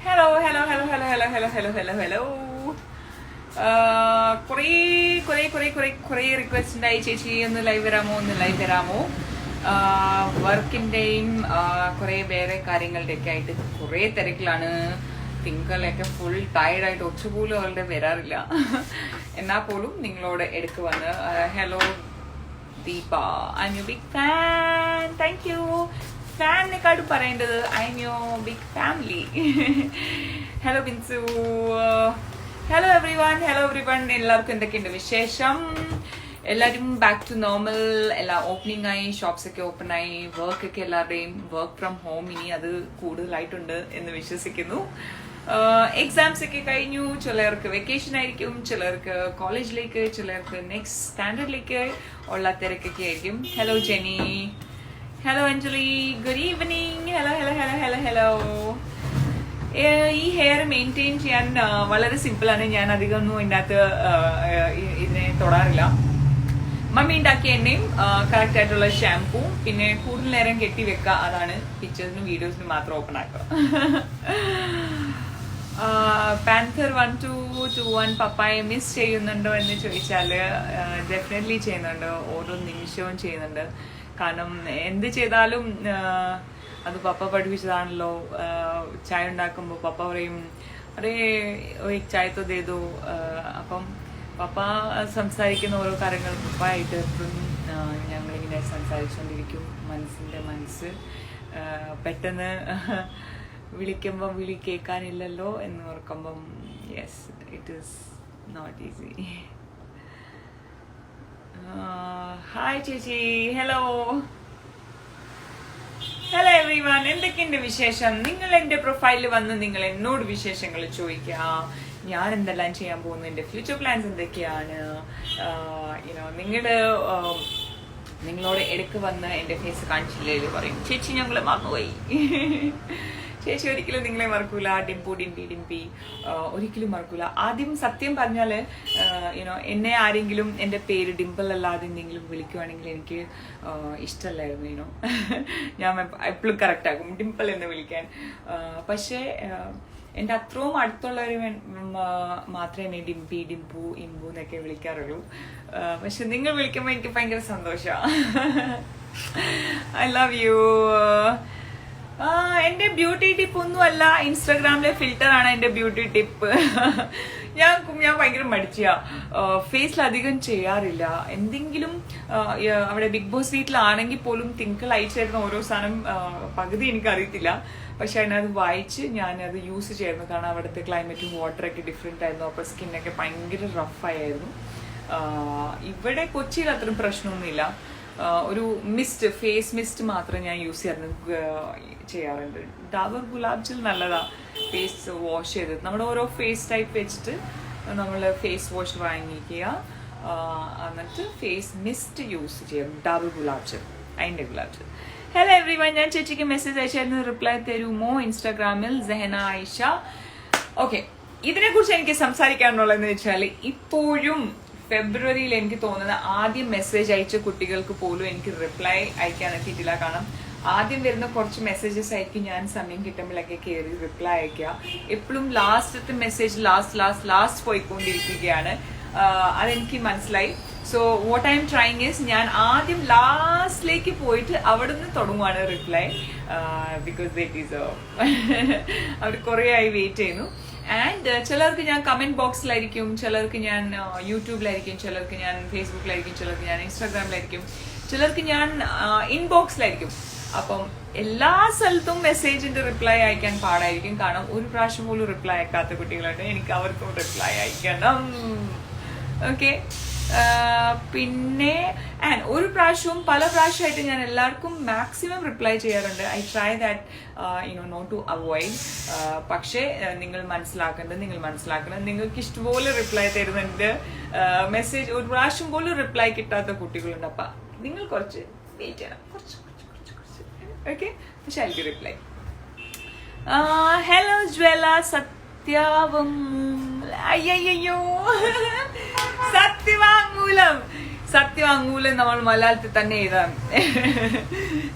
Hello, hello, hello, hello, hello, hello, hello, hello, hello. കുറേ request ഉണ്ടായി ചേച്ചി ഒന്ന് ലൈവ് വരാമോ വർക്കിന്റെയും കുറെ വേറെ കാര്യങ്ങളുടെയൊക്കെ ആയിട്ട് കുറെ തിരക്കിലാണ്. തിങ്കളൊക്കെ ഫുൾ ടയർഡായിട്ട് ഒച്ചുപോലും അവളുടെ വരാറില്ല. എന്നാൽ പോലും നിങ്ങളോട് എടുക്ക് വന്ന് hello Deepa, I M you big fan. Thank you. ഫാനിനെക്കാട്ടും പറയേണ്ടത് I M your big family. Hello Binsu. Hello everyone. എല്ലാവർക്കും എന്തൊക്കെയുണ്ട് വിശേഷം? എല്ലാവരും ബാക്ക് ടു നോർമൽ. എല്ലാം ഓപ്പണിംഗ് ആയി, ഷോപ്സ് ഒക്കെ ഓപ്പൺ ആയി, വർക്ക് ഒക്കെ എല്ലാവരുടെയും വർക്ക് ഫ്രം ഹോം ഇനി അത് കൂടുതലായിട്ടുണ്ട് എന്ന് വിശ്വസിക്കുന്നു. എക്സാംസ് ഒക്കെ കഴിഞ്ഞു. ചിലർക്ക് വെക്കേഷൻ ആയിരിക്കും, ചിലർക്ക് കോളേജിലേക്ക്, ചിലർക്ക് നെക്സ്റ്റ് സ്റ്റാൻഡേർഡിലേക്ക് ഉള്ള തിരക്കൊക്കെ ആയിരിക്കും. Hello Jenny. Hello Anjali. Good evening. Hello. ഈ ഹെയർ മെയിൻറ്റെയിൻ ചെയ്യാൻ വളരെ സിമ്പിളാണ്. ഞാൻ അധികം ഒന്നും ഇതിനകത്ത് ഇതിനെ തൊടാറില്ല. മമ്മി ഉണ്ടാക്കിയ എണ്ണയും കറക്റ്റ് ആയിട്ടുള്ള ഷാംപൂവും പിന്നെ കൂടുതൽ നേരം കെട്ടി വെക്കുക. അതാണ് പിക്ചേഴ്സിനും വീഡിയോസിനും മാത്രം ഓപ്പൺ ആക്കുക. പാൻതർ 1221 പപ്പായെ മിസ് ചെയ്യുന്നുണ്ടോ എന്ന് ചോദിച്ചാൽ ഡെഫിനറ്റ്ലി ചെയ്യുന്നുണ്ട്. ഓരോ നിമിഷവും ചെയ്യുന്നുണ്ട്. കാരണം എന്ത് ചെയ്താലും അത് പപ്പ പഠിപ്പിച്ചതാണല്ലോ. ചായ ഉണ്ടാക്കുമ്പോൾ പപ്പ പറയും അരേ ചായ തോ ദേദോ. അപ്പം പപ്പ സംസാരിക്കുന്ന ഓരോ കാര്യങ്ങൾ പപ്പായിട്ട് എപ്പോഴും ഞങ്ങളിങ്ങനെ സംസാരിച്ചുകൊണ്ടിരിക്കും. മനസ്സ് പെട്ടെന്ന് വിളിക്കുമ്പം വിളി കേൾക്കാനില്ലല്ലോ എന്ന് ഓർക്കുമ്പം yes, it is not easy. Hi ചേച്ചി. Hello everyone. എന്തൊക്കെയുണ്ട് വിശേഷം? നിങ്ങൾ എൻ്റെ പ്രൊഫൈലിൽ വന്ന് നിങ്ങൾ എന്നോട് വിശേഷങ്ങൾ ചോദിക്കുക. ഞാൻ എന്തെല്ലാം ചെയ്യാൻ പോകുന്നു, എൻ്റെ ഫ്യൂച്ചർ പ്ലാൻസ് എന്തൊക്കെയാണ്. നിങ്ങളോട് ഇടയ്ക്ക് വന്ന് എൻ്റെ ഫേസ് കാണിച്ചില്ലേ പറയും ചേച്ചി ഞങ്ങൾ മറന്നുപോയി. ചേച്ചി ഒരിക്കലും നിങ്ങളെ മറക്കൂല. ഡിംപി ഒരിക്കലും മറക്കൂല. ആദ്യം സത്യം പറഞ്ഞാല് എന്നെ ആരെങ്കിലും എൻ്റെ പേര് ഡിംപിൾ അല്ലാതെ എന്തെങ്കിലും വിളിക്കുവാണെങ്കിൽ എനിക്ക് ഇഷ്ടമല്ലായിരുന്നു. ഞാൻ എപ്പോഴും കറക്റ്റ് ആക്കും ഡിംപിൾ എന്ന് വിളിക്കാൻ. പക്ഷേ എൻ്റെ അത്രയും അടുത്തുള്ളവർ മാത്രമേ എന്നെ ഡിംപു ഇമ്പു എന്നൊക്കെ വിളിക്കാറുള്ളൂ. പക്ഷെ നിങ്ങൾ വിളിക്കുമ്പോൾ എനിക്ക് ഭയങ്കര സന്തോഷമാണ്. I love U. എന്റെ ബ്യൂട്ടി ടിപ്പ് ഒന്നുമല്ല, ഇൻസ്റ്റാഗ്രാമിലെ ഫിൽറ്റർ ആണ് എന്റെ ബ്യൂട്ടി ടിപ്പ്. ഞാൻ ഭയങ്കര മടിച്ചാ, ഫേസിൽ അധികം ചെയ്യാറില്ല. എന്തെങ്കിലും അവിടെ ബിഗ് ബോസ് വീട്ടിലാണെങ്കിൽ പോലും തിങ്കൾ അയച്ചു തരുന്ന ഓരോ സാധനം പകുതി എനിക്ക് അറിയത്തില്ല. പക്ഷെ അതിനത് വായിച്ച് ഞാനത് യൂസ് ചെയ്യായിരുന്നു. കാരണം അവിടുത്തെ ക്ലൈമറ്റും വാട്ടറൊക്കെ ഡിഫറെന്റ് ആയിരുന്നു. അപ്പോൾ സ്കിന്നൊക്കെ ഭയങ്കര റഫായിരുന്നു. ഇവിടെ കൊച്ചിയിൽ അത്രയും പ്രശ്നമൊന്നുമില്ല. ഒരു ഫേസ് മിസ്റ്റ് മാത്രം ഞാൻ യൂസ് ചെയ്യാറുണ്ട്. ഡാബർ ഗുലാബ് ജൽ നല്ലതാ ഫേസ് വാഷ് ചെയ്ത്. നമ്മുടെ ഓരോ ഫേസ് ടൈപ്പ് വെച്ചിട്ട് നമ്മൾ ഫേസ് വാഷ് വാങ്ങിക്കുക, എന്നിട്ട് ഫേസ് മിസ്റ്റ് യൂസ് ചെയ്യാം. ഡാബർ ഗുലാബ് ജൽ, അതിൻ്റെ gulab Jal. Hello every one. ഞാൻ ചേച്ചിക്ക് മെസ്സേജ് അയച്ചായിരുന്നു, റിപ്ലൈ തരുമോ ഇൻസ്റ്റാഗ്രാമിൽ? സെഹന ആയിഷ. ഓക്കെ, ഇതിനെക്കുറിച്ച് എനിക്ക് സംസാരിക്കാനുള്ളതെന്ന് വെച്ചാൽ ഇപ്പോഴും ഫെബ്രുവരിയിൽ എനിക്ക് തോന്നുന്നത് ആദ്യം മെസ്സേജ് അയച്ച കുട്ടികൾക്ക് പോലും എനിക്ക് റിപ്ലൈ അയക്കാൻ എത്തിയിട്ടില്ല. കാരണം ആദ്യം വരുന്ന കുറച്ച് മെസ്സേജസ് ആയിരിക്കും ഞാൻ സമയം കിട്ടുമ്പോഴൊക്കെ കയറി റിപ്ലൈ അയക്കുക. എപ്പോഴും ലാസ്റ്റത്തെ മെസ്സേജ് ലാസ്റ്റ് പോയിക്കൊണ്ടിരിക്കുകയാണ്. അതെനിക്ക് മനസ്സിലായി. So what I'm trying is, ഞാൻ ആദ്യം ലാസ്റ്റിലേക്ക് പോയിട്ട് അവിടെ നിന്ന് തുടങ്ങുവാണ് റിപ്ലൈ. Because they deserve. അവർ കുറേ ആയി വെയിറ്റ് ചെയ്യുന്നു. ആൻഡ് ചിലർക്ക് ഞാൻ കമന്റ് ബോക്സിലായിരിക്കും, ചിലർക്ക് ഞാൻ യൂട്യൂബിലായിരിക്കും, ചിലർക്ക് ഞാൻ ഫേസ്ബുക്കിലായിരിക്കും, ചിലർക്ക് ഞാൻ ഇൻസ്റ്റാഗ്രാമിലായിരിക്കും, ചിലർക്ക് ഞാൻ ഇൻബോക്സിലായിരിക്കും. അപ്പം എല്ലാ സ്ഥലത്തും മെസ്സേജിന്റെ റിപ്ലൈ അയക്കാൻ പാടായിരിക്കും. കാരണം ഒരു പ്രാവശ്യം പോലും റിപ്ലൈ അയക്കാത്ത കുട്ടികളുണ്ട്. എനിക്ക് അവർക്കും റിപ്ലൈ അയക്കണം. ഓക്കെ. പിന്നെ ഒരു പ്രാവശ്യവും പല പ്രാവശ്യമായിട്ട് ഞാൻ എല്ലാവർക്കും മാക്സിമം റിപ്ലൈ ചെയ്യാറുണ്ട്. I try that not to avoid. പക്ഷേ നിങ്ങൾ മനസ്സിലാക്കണം, നിങ്ങൾക്ക് ഇഷ്ടംപോലെ റിപ്ലൈ തരുന്നുണ്ട്. മെസ്സേജ് ഒരു പ്രാവശ്യം പോലും റിപ്ലൈ കിട്ടാത്ത കുട്ടികളുണ്ട്. അപ്പം നിങ്ങൾ കുറച്ച് വെയിറ്റ് ചെയ്യണം, കുറച്ച്. ഓക്കെ, പക്ഷെ ഐ വിൽ റിപ്ലൈ. ഹലോ ജ്വല. അയ്യോ സത്യവാങ്മൂലം നമ്മൾ മലയാളത്തിൽ തന്നെ എഴുതാം.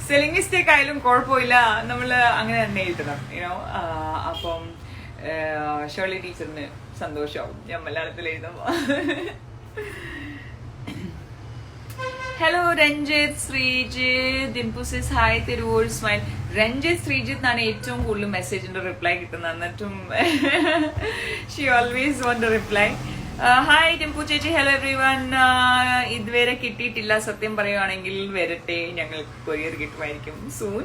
സ്പെല്ലിംഗ് മിസ്റ്റേക്ക് ആയാലും കുഴപ്പമില്ല, നമ്മൾ അങ്ങനെ തന്നെ എഴുതണം. അപ്പം ഷേർലി ടീച്ചറിന് സന്തോഷമാവും ഞാൻ മലയാളത്തിൽ എഴുതുമ്പോൾ. Hello Ranjith Sreejith. Dimpu sis hi Tirur smile. Ranjith Sreejith ഏറ്റവും കൂടുതൽ മെസ്സേജിന്റെ റിപ്ലൈ കിട്ടുന്നത്. എന്നിട്ടും she always want to reply. Hi Timpu ചേച്ചി. Hello everyone. ഇതുവരെ കിട്ടിയിട്ടില്ല, സത്യം പറയുവാണെങ്കിൽ വരട്ടെ, ഞങ്ങൾക്ക് കൊറിയർ കിട്ടുമായിരിക്കും soon.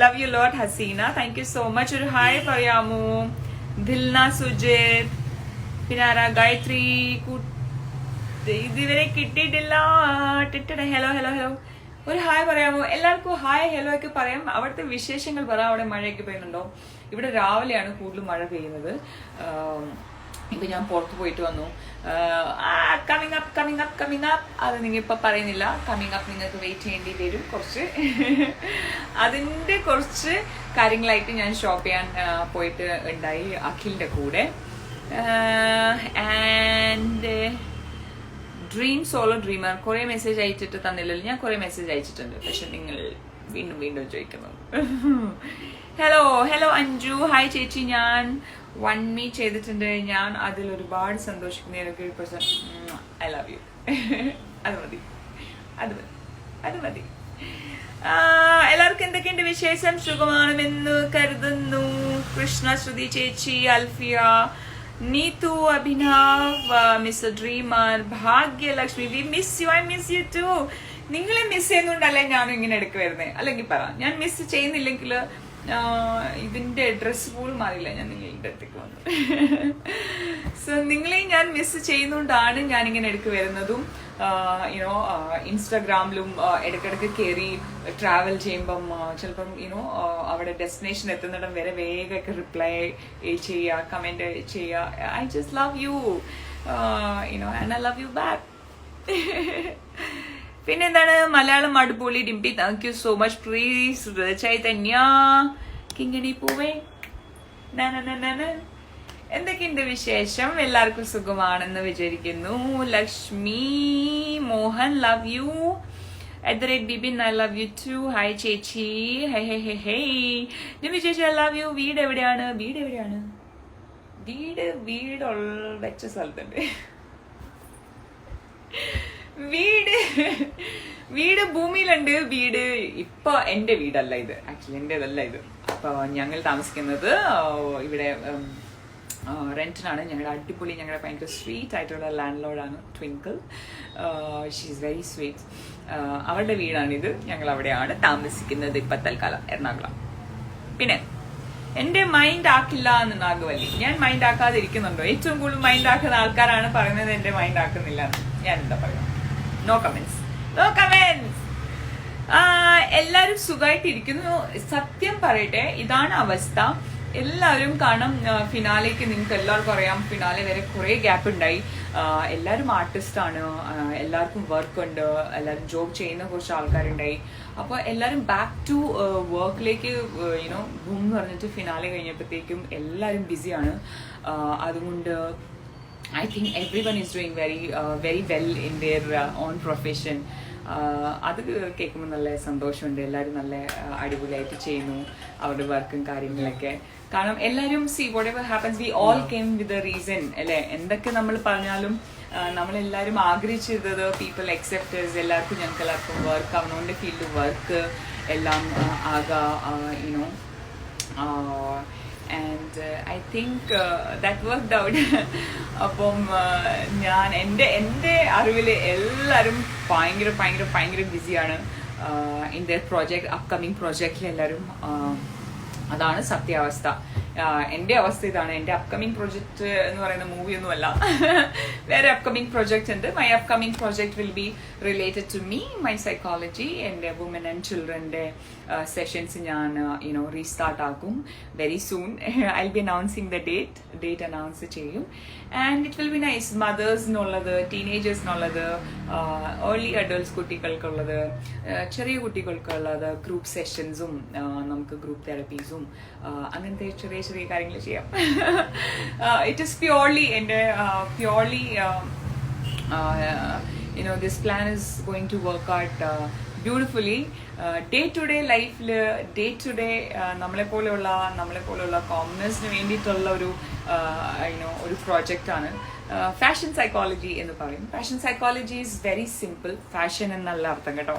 Love you lot Haseena. Thank you so much. ഒരു ഹായ് പറയാമോ? ദിൽന സുജിത്. പിന്നെ ആരാ? ഗായത്രി. ഇതുവരെ കിട്ടിയിട്ടില്ല. Hello hello hello. ഒരു ഹായ് പറയാമോ? എല്ലാവർക്കും ഹായ് ഹലോ ഒക്കെ പറയാം. അവിടുത്തെ വിശേഷങ്ങൾ പറ. അവിടെ മഴയൊക്കെ പെയ്യുന്നുണ്ടോ? ഇവിടെ രാവിലെയാണ് കൂടുതൽ മഴ പെയ്യുന്നത്. ഇപ്പൊ ഞാൻ പുറത്ത് പോയിട്ട് വന്നു. Coming up coming up coming up. അത് നിങ്ങൾ ഇപ്പൊ പറയുന്നില്ല. കമ്മിങ് അപ്പ് നിങ്ങൾക്ക് വെയിറ്റ് ചെയ്യേണ്ടി വരും കുറച്ച്. അതിന്റെ കുറച്ച് കാര്യങ്ങളായിട്ട് ഞാൻ ഷോപ്പ് ചെയ്യാൻ പോയിട്ട് ഉണ്ടായി അഖിലിന്റെ കൂടെ. ആൻഡ് ഡ്രീം സോളോ ഡ്രീമർ കുറെ മെസ്സേജ് അയച്ചിട്ട് തന്നില്ലല്ലോ. ഞാൻ കുറെ മെസ്സേജ് അയച്ചിട്ടുണ്ട്, പക്ഷെ നിങ്ങൾ വീണ്ടും വീണ്ടും ചോദിക്കുന്നു. Hello hello Anju. ഹായ് ചേച്ചി. ഞാൻ 1 ചെയ്തിട്ടുണ്ട്. ഞാൻ അതിൽ ഒരുപാട് സന്തോഷിക്കുന്നു. എനിക്ക് ഐ ലവ് യു. അത് മതി, അത് മതി, അത് മതി. എല്ലാവർക്കും എന്തൊക്കെയുണ്ട് വിശേഷം? സുഖമാണെന്ന് കരുതുന്നു. കൃഷ്ണ, ശ്രുതി ചേച്ചി, Alfiya, Neethu, Abhinav, mister dreamer, Bhagyalakshmi. We miss you. I miss you too. നിങ്ങളെ മിസ് ചെയ്യുന്നുണ്ടല്ലേ ഞാനും ഇങ്ങനെ എടുക്കുവായിരുന്നേ. അല്ലെങ്കിൽ പറ, ഞാൻ മിസ് ചെയ്യുന്നില്ലെങ്കിൽ ഇതിന്റെ ഡ്രസ് പോലും മാറിയില്ല ഞാൻ നിങ്ങളുടെ അടുത്തേക്ക് വന്നു. സോ നിങ്ങളെയും ഞാൻ മിസ് ചെയ്യുന്നോണ്ടാണ് ഞാൻ ഇങ്ങനെ എടുക്ക് വരുന്നതും. യുനോ ഇൻസ്റ്റാഗ്രാമിലും ഇടയ്ക്കിടയ്ക്ക് കയറി ട്രാവൽ ചെയ്യുമ്പം ചിലപ്പം യുനോ അവിടെ ഡെസ്റ്റിനേഷൻ എത്തുന്നിടം വരെ വേഗമൊക്കെ റിപ്ലൈ ചെയ്യുക, കമന്റ് ചെയ്യുക. I just love you, you know, and I love you back. പിന്നെന്താണ്? മലയാളം അടിപൊളി Dimpi. Thank you so much. Please Chaitanya കിങ്ങിണി പൂവേ. എന്തൊക്കെയുണ്ട് വിശേഷം? എല്ലാവർക്കും സുഖമാണെന്ന് വിചാരിക്കുന്നു. Lakshmi Mohan, love you. @Bibin, I love you too. Hi ചേച്ചി. Hey hey hey hey. Jimmy ചേച്ചി, ഐ ലവ് യു. വീട് എവിടെയാണ്? വീട് എവിടെയാണ്? വീട് വെച്ച സ്ഥലത്തുണ്ട്. വീട് ഭൂമിയിലുണ്ട്. വീട് ഇപ്പൊ എന്റെ വീടല്ല ഇത്. ആക്ച്വലി എന്റേതല്ല ഇത്. അപ്പൊ ഞങ്ങൾ താമസിക്കുന്നത് ഇവിടെ റെന്റിനാണ്. ഞങ്ങളുടെ അടിപൊളി, ഞങ്ങളുടെ ഭയങ്കര സ്വീറ്റ് ആയിട്ടുള്ള ലാൻഡ് ലോർഡാണ് Twinkle. She is very sweet. അവരുടെ വീടാണിത്. ഞങ്ങൾ അവിടെയാണ് താമസിക്കുന്നത് ഇപ്പൊ തൽക്കാലം, എറണാകുളം. പിന്നെ എന്റെ മൈൻഡ് ആക്കില്ല എന്ന് നാഗവല്ലി. ഞാൻ മൈൻഡ് ആക്കാതെ ഇരിക്കുന്നുണ്ടോ? ഏറ്റവും കൂടുതൽ മൈൻഡ് ആക്കുന്ന ആൾക്കാരാണ് പറയുന്നത് എന്റെ മൈൻഡ് ആക്കുന്നില്ല. ഞാൻ എന്താ പറയാ? No comments, no comments. എല്ലാരും സുഖമായിട്ടിരിക്കുന്നു. സത്യം പറയട്ടെ, ഇതാണ് അവസ്ഥ. എല്ലാവരും കാണും. ഫിനാലേക്ക് നിങ്ങൾക്ക് എല്ലാവർക്കും അറിയാം, ഫിനാലെ വരെ കുറെ ഗ്യാപ്പ് ഉണ്ടായി. എല്ലാവരും ആർട്ടിസ്റ്റാണ്, എല്ലാവർക്കും വർക്ക് ഉണ്ട്, എല്ലാവരും ജോബ് ചെയ്യുന്ന കുറച്ച് ആൾക്കാരുണ്ടായി. അപ്പോൾ എല്ലാവരും ബാക്ക് ടു വർക്കിലേക്ക് യുനോ ബൂം എന്ന് പറഞ്ഞിട്ട് ഫിനാലെ കഴിഞ്ഞപ്പോഴത്തേക്കും എല്ലാവരും ബിസിയാണ്. അതുകൊണ്ട് I think everyone is doing very well in their own profession. അത് കേൾക്കുമ്പോൾ നല്ല സന്തോഷമുണ്ട്. എല്ലാവരും നല്ല അടിപൊളിയായിട്ട് ചെയ്യുന്നു അവരുടെ വർക്കും കാര്യങ്ങളൊക്കെ. കാരണം എല്ലാവരും see what ever happens we all came with a reason അല്ലേ? എന്തൊക്കെ നമ്മൾ പറഞ്ഞാലും നമ്മളെല്ലാവരും ആഗ്രഹിച്ചിരുന്നത് പീപ്പിൾ അക്സെപ്റ്റേഴ്സ്. ഞങ്ങൾക്ക് എല്ലാവർക്കും വർക്ക്, അവനോന്റെ ഫീൽഡ് വർക്ക് എല്ലാം ആകാ you know. And I think that worked out. അപ്പം ഞാൻ എൻ്റെ അറിവിൽ എല്ലാവരും ഭയങ്കര ബിസിയാണ് ഇൻ ദർ പ്രോജക്റ്റ്, അപ്കമിങ് പ്രോജക്റ്റിൽ എല്ലാവരും. അതാണ് സത്യാവസ്ഥ. എൻ്റെ അവസ്ഥ ഇതാണ്. എൻ്റെ അപ്കമിങ് പ്രൊജക്ട് എന്ന് പറയുന്ന മൂവിയൊന്നും അല്ല, വേറെ അപ്കമിങ് പ്രൊജക്ട് ഉണ്ട്. My upcoming project will be related to me, my psychology. എൻ്റെ വുമൻ ആൻഡ് ചിൽഡ്രൻ്റെ സെഷൻസ് ഞാൻ യുനോ റീസ്റ്റാർട്ട് ആക്കും very soon. I will be announcing the date announce ചെയ്യും. And it will be nice. മദേഴ്സിനുള്ളത്, ടീനേജേഴ്സിനുള്ളത്, early adults കുട്ടികൾക്കുള്ളത്, ചെറിയ കുട്ടികൾക്കുള്ളത്, ഗ്രൂപ്പ് സെഷൻസും നമുക്ക് ഗ്രൂപ്പ് തെറപ്പീസും അങ്ങനത്തെ ചെറിയ കാര്യങ്ങൾ ചെയ്യാം. ഇറ്റ് ഈസ് പ്യോർലി എൻ്റെ purely you know, this plan is going to work out beautifully. Day to day ലൈഫിൽ ഡേ ടു ഡേ നമ്മളെപ്പോലെയുള്ള കോമണേഴ്സിന് വേണ്ടിയിട്ടുള്ള ഒരു പ്രോജക്റ്റാണ് ഫാഷൻ സൈക്കോളജി എന്ന് പറയും. Fashion psychology is very simple. Fashion എന്നല്ല അർത്ഥം കേട്ടോ.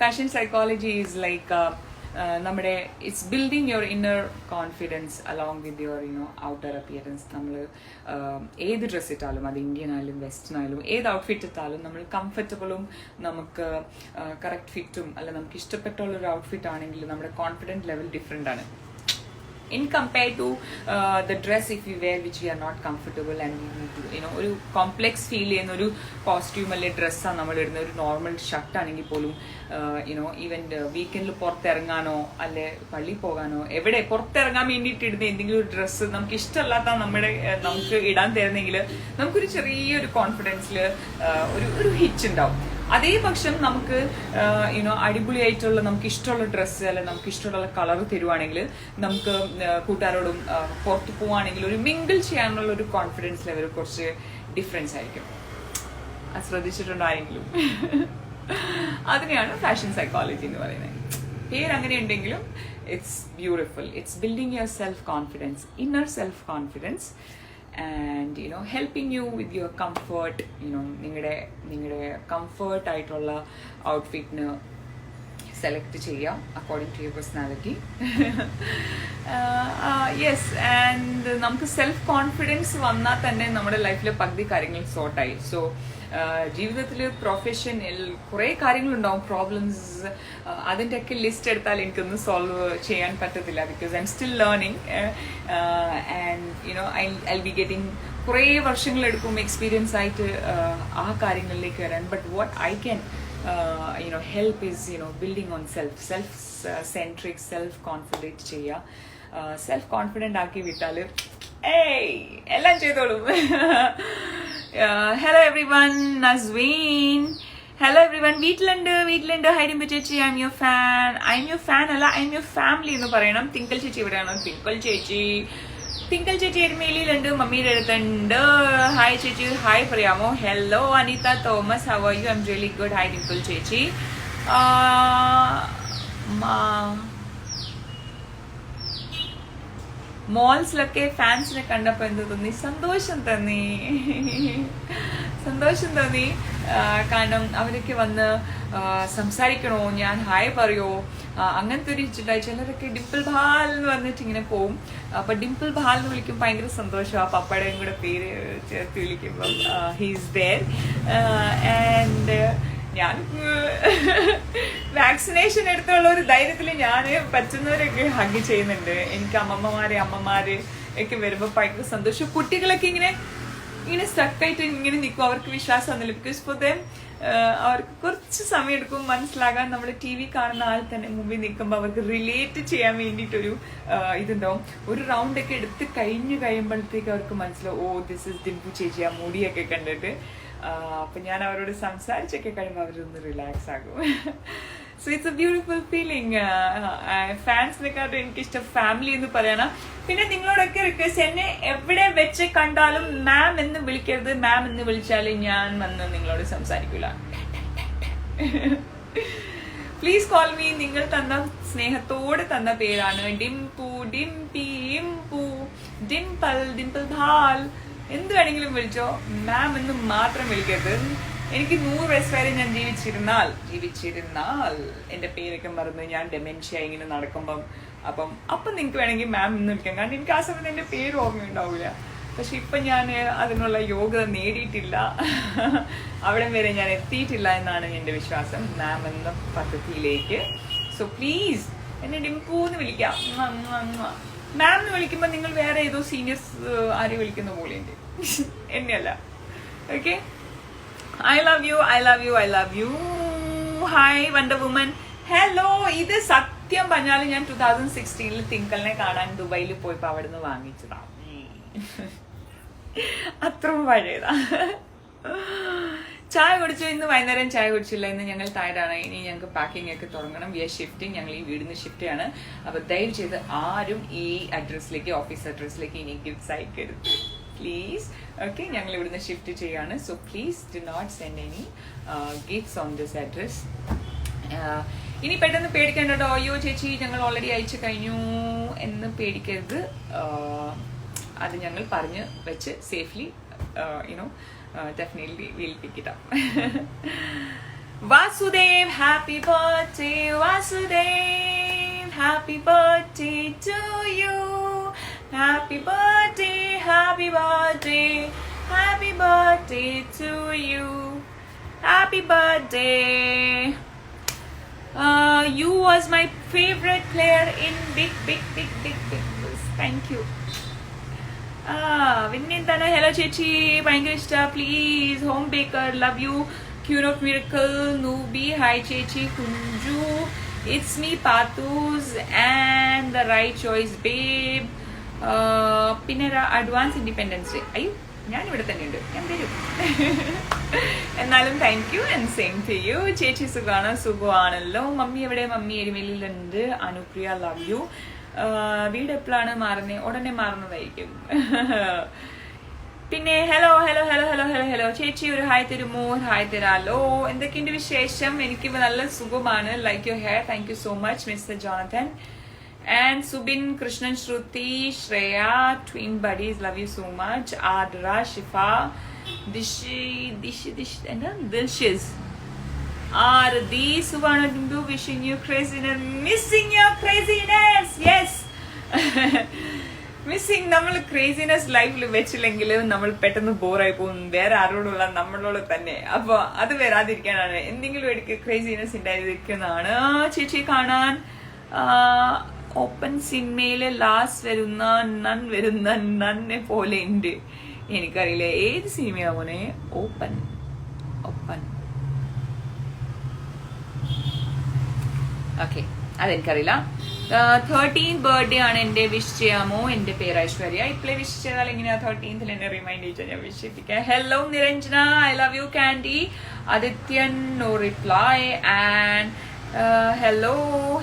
ഫാഷൻ സൈക്കോളജി ഈസ് ലൈക്ക് നമ്മുടെ it's building your inner confidence along with your outer appearance. നമ്മൾ ഏത് ഡ്രസ്സ് ഇട്ടാലും, അത് ഇന്ത്യൻ ആയാലും വെസ്റ്റേൺ ആയാലും ഏത് ഔട്ട്ഫിറ്റ് ഇട്ടാലും നമ്മൾ കംഫർട്ടബിളും നമുക്ക് കറക്റ്റ് ഫിറ്റും അല്ല നമുക്ക് ഇഷ്ടപ്പെട്ടുള്ളൊരു ഔട്ട്ഫിറ്റ് ആണെങ്കിൽ നമ്മുടെ കോൺഫിഡൻസ് ലെവൽ ഡിഫറെൻ്റ് ആണ് in compared to the dress if you wear which we are not comfortable and we need to ഒരു കോംപ്ലെക്സ് ഫീൽ ചെയ്യുന്ന ഒരു കോസ്റ്റ്യൂം അല്ലെ ഡ്രസ്സാണ് നമ്മൾ ഇടുന്നത്. ഒരു നോർമൽ ഷർട്ട് ആണെങ്കിൽ പോലും ഈവൻ വീക്കെൻഡിൽ പുറത്തിറങ്ങാനോ അല്ലെ പള്ളിയിൽ പോകാനോ എവിടെ പുറത്തിറങ്ങാൻ വേണ്ടിയിട്ട് ഇടുന്ന എന്തെങ്കിലും ഒരു ഡ്രസ്സ് നമുക്ക് ഇഷ്ടമല്ലാത്ത നമുക്ക് ഇടാൻ തരുന്നെങ്കിൽ നമുക്കൊരു ചെറിയൊരു കോൺഫിഡൻസിൽ ഒരു ഹിച്ച് ഉണ്ടാവും. അതേ പക്ഷം നമുക്ക് അടിപൊളിയായിട്ടുള്ള നമുക്ക് ഇഷ്ടമുള്ള ഡ്രസ്സ് അല്ലെ നമുക്ക് ഇഷ്ടമുള്ള കളർ തരുവാണെങ്കിൽ നമുക്ക് കൂട്ടുകാരോടും പുറത്ത് പോവാണെങ്കിൽ ഒരു മിങ്കിൾ ചെയ്യാനുള്ള ഒരു കോൺഫിഡൻസ് ലെവൽ കുറച്ച് ഡിഫറൻസ് ആയിരിക്കും. അത് ശ്രദ്ധിച്ചിട്ടുണ്ടോ ആരെങ്കിലും? അതിനെയാണ് ഫാഷൻ സൈക്കോളജി എന്ന് പറയുന്നത്. പേര് അങ്ങനെ ഉണ്ടെങ്കിലും it's beautiful. It's building your self confidence, inner self confidence and helping you with your comfort. നിങ്ങളുടെ കംഫർട്ട് ആയിട്ടുള്ള ഔട്ട്ഫിറ്റിന് സെലക്ട് ചെയ്യാം according to your personality. Yes, and നമുക്ക് സെൽഫ് കോൺഫിഡൻസ് വന്നാൽ തന്നെ നമ്മുടെ ലൈഫിലെ പകുതി കാര്യങ്ങൾ സോർട്ടായി. സോ ജീവിതത്തിൽ പ്രൊഫഷനിൽ കുറേ കാര്യങ്ങളുണ്ടാവും, പ്രോബ്ലംസ്. അതിൻ്റെയൊക്കെ ലിസ്റ്റ് എടുത്താൽ എനിക്കൊന്നും സോൾവ് ചെയ്യാൻ പറ്റത്തില്ല. Because I am still learning and I be getting കുറേ വർഷങ്ങളെടുക്കും എക്സ്പീരിയൻസ് ആയിട്ട് ആ കാര്യങ്ങളിലേക്ക് വരാൻ. But what I can help is building on self-centric, self-confident ചെയ്യുക. സെൽഫ് കോൺഫിഡൻ്റ് ആക്കി വിട്ടാൽ എല്ലാം ചെയ്തോളൂ. Hello everyone, Nasveen. Hello everyone. വീട്ടിലുണ്ട് ഹൈഡിംബ ചേച്ചി. ഐ എം യുവർ ഫാൻ അല്ല, ഐ എം യുവർ ഫാമിലി എന്ന് പറയണം. തിങ്കൾ ചേച്ചി ഇവിടെയാണ്. തിങ്കൾ ചേച്ചി എരുമേലിയിലുണ്ട്, മമ്മിയുടെ അടുത്തുണ്ട്. ഹായ് ചേച്ചി, ഹായ് പറയാമോ? Hello Anitha Thomas, how are you? I am really good. Hi Twinkle ചേച്ചി. മോൾസിലൊക്കെ ഫാൻസിനെ കണ്ടപ്പോ എന്ത് തോന്നി? സന്തോഷം തോന്നി. കാരണം അവരൊക്കെ വന്ന് സംസാരിക്കണോ, ഞാൻ ഹായ് പറയോ, അങ്ങനത്തെ ഒരു ഇച്ചിട്ടായി. ചിലരൊക്കെ ഡിംപിൾ ഭാൽ എന്ന് പറഞ്ഞിട്ട് ഇങ്ങനെ പോവും. അപ്പൊ ഡിംപിൾ ഭാൽ എന്ന് വിളിക്കുമ്പോൾ ഭയങ്കര സന്തോഷമാണ്. പപ്പയുടെയും കൂടെ പേര് ചേർത്ത് വിളിക്കുമ്പോൾ ഹീസ് ദേർ. ആൻഡ് ഞാൻ വാക്സിനേഷൻ എടുത്തുള്ള ഒരു ധൈര്യത്തിൽ ഞാൻ പറ്റുന്നവരൊക്കെ ഹഗ് ചെയ്യുന്നുണ്ട്. എനിക്ക് അമ്മമാര് ഒക്കെ വരുമ്പോൾ ഭയങ്കര സന്തോഷം. കുട്ടികളൊക്കെ ഇങ്ങനെ സ്റ്റക്കായിട്ട് ഇങ്ങനെ നിൽക്കും. അവർക്ക് വിശ്വാസം ഒന്നുമില്ല. ബിക്കോസ് ഫോർ ദം അവർക്ക് കുറച്ച് സമയം എടുക്കും മനസ്സിലാകാൻ. നമ്മൾ ടി വി കാണുന്ന ആൾ തന്നെ മുമ്പിൽ നിൽക്കുമ്പോൾ അവർക്ക് റിലേറ്റ് ചെയ്യാൻ വേണ്ടിയിട്ടൊരു ഇതുണ്ടാവും. ഒരു റൗണ്ട് ഒക്കെ എടുത്ത് കഴിയുമ്പോഴത്തേക്ക് അവർക്ക് മനസ്സിലാവും, ഓ ദിസ് ഇസ് ഡിംപു ചേച്ചി, ആ മുടിയൊക്കെ കണ്ടിട്ട്. അപ്പൊ ഞാൻ അവരോട് സംസാരിച്ചൊക്കെ കഴിയുമ്പോൾ അവരൊന്ന് റിലാക്സ് ആകും. So it's a beautiful feeling. ഫാൻസിനെക്കാട്ടും എനിക്കിഷ്ടം ഫാമിലി എന്ന് പറയണം. പിന്നെ നിങ്ങളോടൊക്കെ റിക്വസ്റ്റ്, എന്നെ എവിടെ വെച്ച് കണ്ടാലും മാം എന്ന് വിളിക്കരുത്. മാം എന്ന് വിളിച്ചാൽ ഞാൻ വന്ന് നിങ്ങളോട് സംസാരിക്കൂല. Please call me. നിങ്ങൾ തന്ന സ്നേഹത്തോടെ തന്ന പേരാണ്. ഡിംപു, ഡിംപി, ഇംപു, ഡിംപിൾ ഭാൽ, എന്ത് വേണമെങ്കിലും വിളിച്ചോ. മാം എന്ന് മാത്രം വിളിക്കരുത്. എനിക്ക് 100 വയസ്സ് വരെ ഞാൻ ജീവിച്ചിരുന്നാൽ എന്റെ പേരൊക്കെ മറന്ന് ഞാൻ ഡെമെൻഷ്യ ഇങ്ങനെ നടക്കുമ്പം അപ്പം നിങ്ങൾക്ക് വേണമെങ്കിൽ മാം എന്ന് വിളിക്കാം. കാരണം എനിക്ക് ആ സമയത്ത് എന്റെ പേര് ഓർമ്മയുണ്ടാവില്ല. പക്ഷെ ഇപ്പൊ ഞാൻ അതിനുള്ള യോഗ്യത നേടിയിട്ടില്ല, അവിടെ വരെ ഞാൻ എത്തിയിട്ടില്ല എന്നാണ് എന്റെ വിശ്വാസം മാം എന്ന പദ്ധതിയിലേക്ക്. സോ പ്ലീസ് എന്നെ ഡിംപു എന്ന് വിളിക്കാം. മാം എന്ന് വിളിക്കുമ്പോൾ നിങ്ങൾ വേറെ ഏതോ സീനിയേഴ്സ് ആരെ വിളിക്കുന്ന പോലെയുണ്ട്, എന്നെയല്ല. Okay, I love you. Hi Wonder Woman. Hello. ഇത് സത്യം പറഞ്ഞാലും ഞാൻ 2016 തിങ്കളിനെ കാണാൻ ദുബായിൽ പോയപ്പോ അവിടെ നിന്ന് വാങ്ങിച്ചതാ. അത്രയും പഴയതാ. ചായ കുടിച്ചു. ഇന്ന് വൈകുന്നേരം ചായ കുടിച്ചില്ല. ഇന്ന് ഞങ്ങൾ ടയർഡാണ്. ഇനി ഞങ്ങൾക്ക് പാക്കിംഗ് ഒക്കെ തുടങ്ങണം. We are shifting. ഞങ്ങൾ ഈ വീടിന് ഷിഫ്റ്റ് ചെയ്യാണ്. അപ്പൊ ദയവ് ചെയ്ത് ആരും ഈ അഡ്രസ്സിലേക്ക്, ഓഫീസ് അഡ്രസ്സിലേക്ക് ഇനി ഗിഫ്റ്റ്സ് അയക്കരുത് പ്ലീസ്. ഓക്കെ, ഞങ്ങൾ ഇവിടുന്ന് ഷിഫ്റ്റ് ചെയ്യാണ്. So please do not send any gifts on this address. ഇനി പെട്ടെന്ന് പേടിക്കേണ്ടോ, അയ്യോ ചേച്ചി ഞങ്ങൾ ഓൾറെഡി അയച്ചു കഴിഞ്ഞു എന്ന് പേടിക്കരുത്. അത് ഞങ്ങൾ പറഞ്ഞ് വെച്ച് safely definitely we'll pick it up. Vasudev, happy birthday, Vasudev, happy birthday to you. Happy birthday, happy birthday, happy birthday to you. Happy birthday. You was my favorite player in big Boss. Thank you. Vinnintana, hello chechi, ഭയങ്കര ഇഷ്ട, please, home baker, love you, Queen of Miracle, Nubi, hi chechi, Kunju, it's me Pathus and the right choice babe. പിന്നെ advance independence day. അയ്യോ ഞാൻ ഇവിടെ തന്നെ ഉണ്ട്, ഞാൻ തരും. എന്നാലും thank you and same to you. ചേച്ചി സുഖമാണല്ലോ. മമ്മി എവിടെ? മമ്മി എരുമേലിയിലുണ്ട്. Anupriya, love you. വീട് എപ്പോഴാണ് മാറുന്നത്? ഉടനെ മാറുന്നതായിരിക്കും. പിന്നെ hello hello hello hello hello hello ചേച്ചി ഒരു ഹായ് തരുമോ? ഹായ് തരാലോ. എന്തൊക്കെയുണ്ട് വിശേഷം? എനിക്ക് നല്ല സുഖമാണ്. Like your hair, thank you so much mister Jonathan. And Subin, Krishnan, Shruti, Shreya, twin buddies, love you so much. Adra, Shifa, Dishes. Ardi, Subhana Dundu, wishing you craziness, missing your craziness, yes. Missing. നമ്മൾ craziness ലൈഫിൽ വെച്ചില്ലെങ്കിലും നമ്മൾ പെട്ടെന്ന് ബോറായി പോകും, വേറെ ആരോടുള്ള നമ്മളോട് തന്നെ. അപ്പൊ അത് വരാതിരിക്കാനാണ് എന്തെങ്കിലും എടുക്കുക ക്രേസിനെസ് ഉണ്ടായിരിക്കുന്നതാണ്. ചേച്ചി കാണാൻ ഓപ്പൺ സിനിമയിലെ ലാസ്റ്റ് വരുന്ന നന്നെ പോലെ ഉണ്ട്. എനിക്കറിയില്ല ഏത് സിനിമയാ മോനെ. ഓപ്പൺ ഓക്കെ, അതെനിക്കറിയില്ല. 13th ബർത്ത്ഡേ ആണ് എന്റെ. വിഷ് ചെയ്യാമോ? എന്റെ പേര് ഐശ്വര്യ. ഇപ്പോഴേ വിഷ് ചെയ്താൽ എങ്ങനെയാ? 13th എന്നെ റിമൈൻഡ് ചെയ്താൽ ഞാൻ വിഷ് ചെയ്യിപ്പിക്കാം. Hello Niranjana, I love you. Candy, Adithyan, no reply. And hello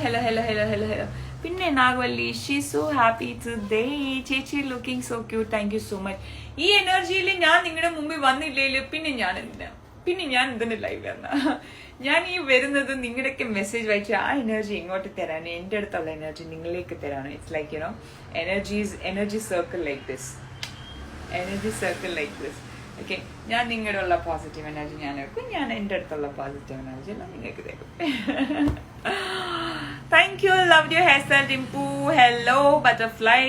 hello hello hello hello hello. പിന്നെ Nagavalli, she so happy today. ചേച്ചി looking so cute, thank you so much. ഈ എനർജിയിൽ ഞാൻ നിങ്ങളുടെ മുമ്പിൽ വന്നില്ലേലും പിന്നെ ഞാൻ എന്തിനു ലൈവ് വന്ന? ഞാൻ ഈ വരുന്നത് നിങ്ങളുടെയൊക്കെ മെസ്സേജ് വായിച്ച് ആ എനർജി ഇങ്ങോട്ട് തരാണ്, എൻ്റെ അടുത്തുള്ള എനർജി നിങ്ങളിലേക്ക് തരാണ്. It's like energy circle like this. Okay, ഞാൻ നിങ്ങളുടെ ഉള്ള പോസിറ്റീവ് എനർജി ഞാൻ എടുക്കും, ഞാൻ എൻ്റെ അടുത്തുള്ള പോസിറ്റീവ് എനർജി എല്ലാം നിങ്ങൾക്ക് തരും. Thank you. Love you hair style Timpu. Hello butterfly.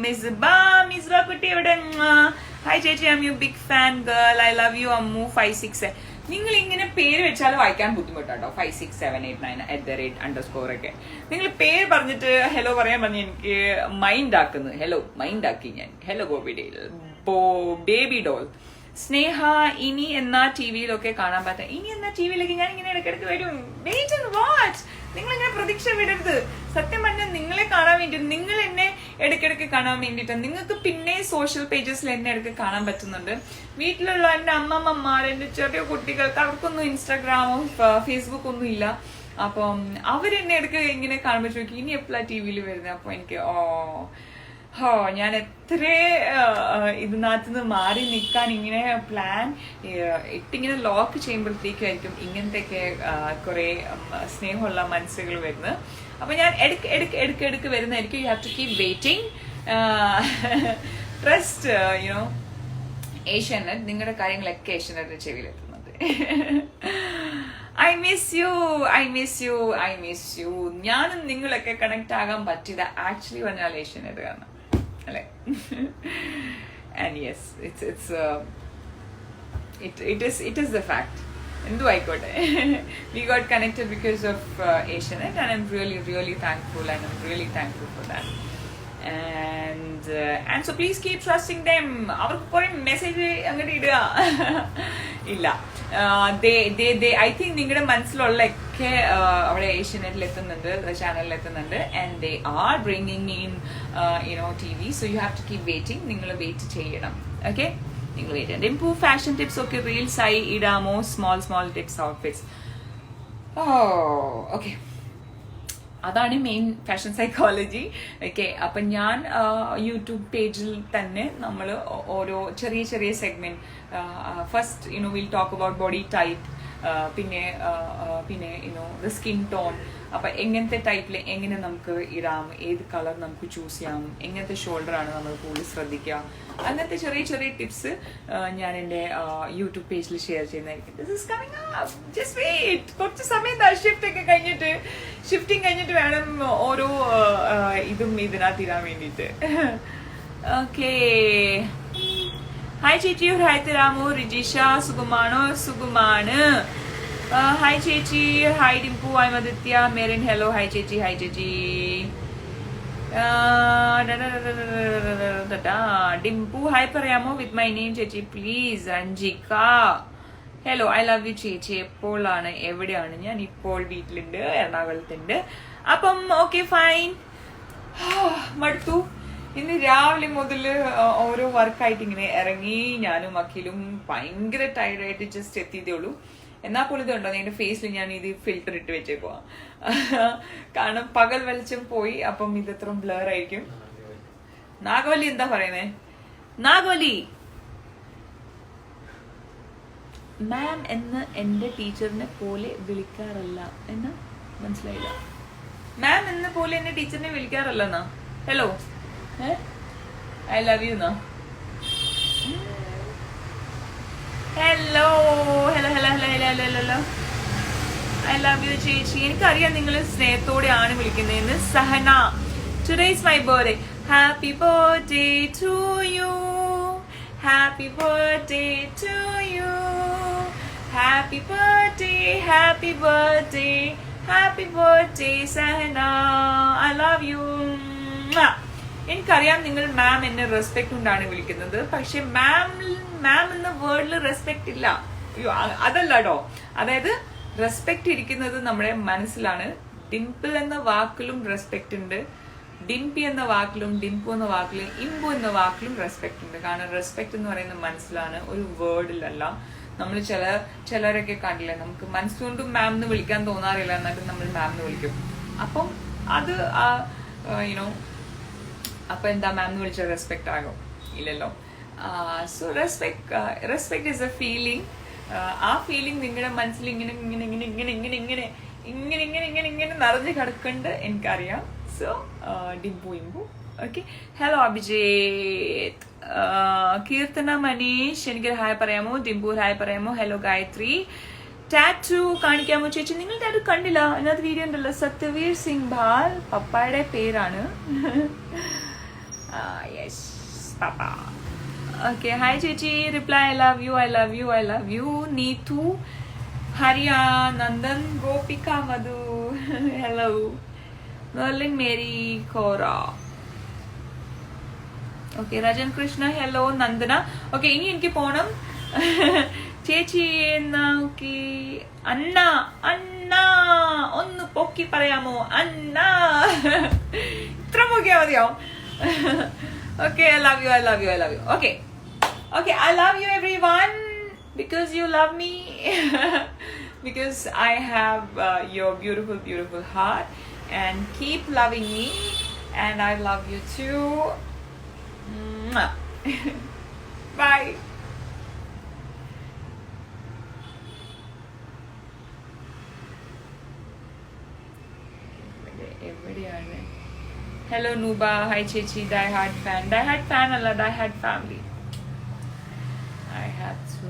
Misba കുട്ടി എവിടെ? ഹായ് ചേച്ചി, I M you big fan girl, I love you Ammu 567. നിങ്ങൾ ഇങ്ങനെ പേര് വെച്ചാൽ വായിക്കാൻ ബുദ്ധിമുട്ടാട്ടോ. 56789 @_ ഒക്കെ നിങ്ങൾ പേര് പറഞ്ഞിട്ട് ഹലോ പറയാൻ പറഞ്ഞ് എനിക്ക് മൈൻഡ് ആക്കി ഞാൻ. Hello baby doll. സ്നേഹ, ഇനി എന്നാ ടിവിയിലൊക്കെ കാണാൻ പറ്റാം? ഇനി എന്നാ ടിവിയിലേക്ക് ഞാൻ ഇങ്ങനെ ഇടയ്ക്കിടയ്ക്ക് വരും. Wait and watch. നിങ്ങളിങ്ങനെ പ്രതീക്ഷ വിടരുത്. സത്യം പറഞ്ഞാൽ നിങ്ങളെ കാണാൻ വേണ്ടിയിട്ട്, നിങ്ങൾ എന്നെ ഇടയ്ക്കിടയ്ക്ക് കാണാൻ വേണ്ടിയിട്ട് നിങ്ങൾക്ക് പിന്നെ സോഷ്യൽ പേജസിൽ എന്നെ ഇടയ്ക്ക് കാണാൻ പറ്റുന്നുണ്ട്. വീട്ടിലുള്ള എൻ്റെ അമ്മമ്മമാർ, എൻ്റെ ചെറിയ കുട്ടികൾക്ക് അവർക്കൊന്നും ഇൻസ്റ്റാഗ്രാമോ ഫേസ്ബുക്ക് ഒന്നും ഇല്ല. അപ്പം അവരെന്നെ ഇടയ്ക്ക് ഇങ്ങനെ കാണുമ്പോൾ ചോദിക്കും ഇനി എപ്പോഴാണ് ടിവിയിൽ വരുന്നത്? അപ്പോൾ എനിക്ക് ഞാൻ എത്ര ഇതിനകത്തുനിന്ന് മാറി നിൽക്കാൻ ഇങ്ങനെ പ്ലാൻ ഇട്ടിങ്ങനെ ലോക്ക് ചെയ്യുമ്പോഴത്തേക്കായിരിക്കും ഇങ്ങനത്തെയൊക്കെ കുറെ സ്നേഹമുള്ള മനസ്സുകൾ വരുന്നത്. അപ്പൊ ഞാൻ എടുക്ക് വരുന്നതായിരിക്കും. You have to keep waiting. Trust Asianet. നിങ്ങളുടെ കാര്യങ്ങളൊക്കെ ഏഷ്യാനെറ്റ് ചെവിയിലെത്തുന്നുണ്ട്. I miss you. ഞാനും നിങ്ങളൊക്കെ കണക്ട് ആകാൻ പറ്റിയത് ആക്ച്വലി പറഞ്ഞാൽ ഏഷ്യാനെറ്റ് കാരണം അല്ലേ? And yes, it is the fact. എന്തു ആയിക്കോട്ടെ, we got connected because of Asianet, and I'm really thankful, and I'm really thankful for that. And so please keep trusting them. അവർക്ക് കുറെ മെസ്സേജ് അങ്ങോട്ട് ഇടുക ഇല്ല. I think നിങ്ങളുടെ മനസ്സിലുള്ളൊക്കെ അവിടെ ഏഷ്യാനെറ്റിൽ എത്തുന്നുണ്ട്, ചാനലിൽ എത്തുന്നുണ്ട്. And they are bringing in TV, so you have to keep waiting. നിങ്ങൾ വെയിറ്റ് ചെയ്യണം. ഓക്കെ, നിങ്ങൾ വെയിറ്റ് ചെയ്യണം. ഇംപ്രൂവ് ഫാഷൻ ടിപ്സ് ഒക്കെ റീൽസ് ആയി ഇടാമോ? Small tips outfits. ഓക്കെ, അതാണ് മെയിൻ ഫാഷൻ സൈക്കോളജി. ഓക്കെ, അപ്പൊ ഞാൻ യൂട്യൂബ് പേജിൽ തന്നെ നമ്മൾ ഓരോ ചെറിയ segment, first will talk about body type, പിന്നെ പിന്നെ യുനോ ദ സ്കിൻ ടോൺ. അപ്പം എങ്ങനത്തെ ടൈപ്പിൽ എങ്ങനെ നമുക്ക് ഇടാം, ഏത് കളർ നമുക്ക് ചൂസ് ചെയ്യാം, എങ്ങനത്തെ ഷോൾഡറാണ് നമ്മൾ കൂടുതൽ ശ്രദ്ധിക്കുക, അങ്ങനത്തെ ചെറിയ ചെറിയ ടിപ്സ് ഞാൻ എൻ്റെ യൂട്യൂബ് പേജിൽ ഷെയർ ചെയ്യുന്നതായിരിക്കും. This is coming up, just wait. കുറച്ച് സമയം ഷിഫ്റ്റിംഗ് കഴിഞ്ഞിട്ട് വേണം ഓരോ ഇതും ഇതിനകത്ത് ഇടാൻ വേണ്ടിയിട്ട്. ഓക്കേ, ഹായ് ചേച്ചി, ഒരു ഹായ് തരാമോ? റിജിഷ, സുഖമാണോ? സുഖമാണ്. ഹായ് ചേച്ചി. Hi Dimpu, hi Madithya, Merin, hello. Hi ചേച്ചി, ഹായ് ചേച്ചി. ഡിംപു ഹായ് പറയാമോ? വിത്ത് മൈ നെയിം ചേച്ചി please. Ranjika, hello, I love you ചേച്ചി. എപ്പോഴാണ്, എവിടെയാണ്? ഞാൻ ഇപ്പോൾ വീട്ടിലുണ്ട്, എറണാകുളത്തുണ്ട്. അപ്പം ഓക്കെ, ഫൈൻ. മടുത്തു. ഇന്ന് രാവിലെ മുതൽ ഓരോ വർക്കായിട്ട് ഇങ്ങനെ ഇറങ്ങി. ഞാനും അഖിലും ഭയങ്കര ടയർഡായിട്ട് ജസ്റ്റ് എത്തിയതേ ഉള്ളൂ. എന്നാൽ പോലും ഇതുണ്ടോ എന്റെ ഫേസിൽ ഞാൻ ഇത് ഫിൽറ്റർ ഇട്ട് വെച്ചേക്കുവാ. കാരണം പകൽ വെളിച്ചം പോയി, അപ്പം ഇത് എത്ര ബ്ലർ ആയിരിക്കും. നാഗവല്ലി എന്താ പറയുന്നേ? നാഗവല്ലി മാം എന്ന് എന്റെ ടീച്ചറിനെ പോലെ വിളിക്കാറല്ല എന്നാ? മനസ്സിലായില്ല. മാം എന്ന പോലെ എന്റെ ടീച്ചറിനെ വിളിക്കാറല്ലെന്നാ? ഹലോ, ഐ ലവ് യു എന്നാ? Hello hello hello hello hello hello hello, I love you ചേച്ചി. എനിക്കറിയാം നിങ്ങൾ സ്നേഹത്തോടെയാണ് വിളിക്കുന്നതെന്ന്. Sahana, today is my birthday. Happy birthday to you, happy birthday to you, happy birthday, happy birthday, happy birthday Sahana, I love you. എനിക്കറിയാം നിങ്ങൾ മാം എന്നെ respect കൊണ്ടാണ് വിളിക്കുന്നത്. പക്ഷെ മാം എന്ന വേർഡിൽ റെസ്പെക്ട് ഇല്ല. അതല്ല കേട്ടോ. അതായത് റെസ്പെക്ട് ഇരിക്കുന്നത് നമ്മുടെ മനസ്സിലാണ്. ഡിംപിൾ എന്ന വാക്കിലും റെസ്പെക്ട് ഉണ്ട്, ഡിംപി എന്ന വാക്കിലും, ഡിംപു എന്ന വാക്കിലും, ഇമ്പു എന്ന വാക്കിലും റെസ്പെക്ട് ഉണ്ട്. കാരണം റെസ്പെക്ട് എന്ന് പറയുന്നത് മനസ്സിലാണ്, ഒരു വേർഡിലല്ല. നമ്മൾ ചിലരൊക്കെ കണ്ടില്ലേ, നമുക്ക് മനസ്സുകൊണ്ടും മാം എന്ന് വിളിക്കാൻ തോന്നാറില്ല, എന്നിട്ട് നമ്മൾ മാം എന്ന് വിളിക്കും. അപ്പം അത് യുനോ, അപ്പൊ എന്താ മാം എന്ന് വിളിച്ചാൽ റെസ്പെക്ട് ആകും? ഇല്ലല്ലോ. So respect is A feeling. ആ ഫീലിംഗ് നിങ്ങളുടെ മനസ്സിൽ ഇങ്ങനെ ഇങ്ങനെ ഇങ്ങനെ ഇങ്ങനെ ഇങ്ങനെ ഇങ്ങനെ ഇങ്ങനെ ഇങ്ങനെ ഇങ്ങനെ ഇങ്ങനെ നിറഞ്ഞു കിടക്കുന്നുണ്ട്, എനിക്കറിയാം. So Dimpu Impu. Okay, hello Abhijeth. Keerthana Manish, എനിക്കൊരു ഹായ് പറയാമോ? ഡിംപു ഹായ് പറയാമോ? ഹലോ ഗായത്രി. ടാറ്റു കാണിക്കാമോ ചേച്ചി? നിങ്ങൾ ടാറ്റു കണ്ടില്ല, അതിനകത്ത് വീഡിയോ ഉണ്ടല്ലോ. സത്യവീർ സിംഗ് ബാൽ പപ്പായുടെ പേരാണ്. Yes, papa. ഓക്കെ, ഹായ് ചേച്ചി. Reply I love you, I love you, I love you. Neethu, Hariya, Nandan, Gopika, Madhu, hello. Merlin, Mary, Cora. Okay, Rajan Krishna, hello. Nandana. Okay, ഇനി എനിക്ക് പോണം. ചേച്ചി നോക്കി. അന്ന, അന്ന ഒന്ന് പൊക്കി പറയാമോ? അന്ന ഇത്ര പൊക്കിയാ മതിയോ? Okay, I love you, I love you, I love you. Okay, I love you everyone because you love me. Because I have your beautiful, beautiful heart, and keep loving me, and I love you too. Bye. എവിടെയാണ്? Hello Nooba, hi ചേച്ചി. Die hard fan. Die hard fan അല്ല, die hard family. I had to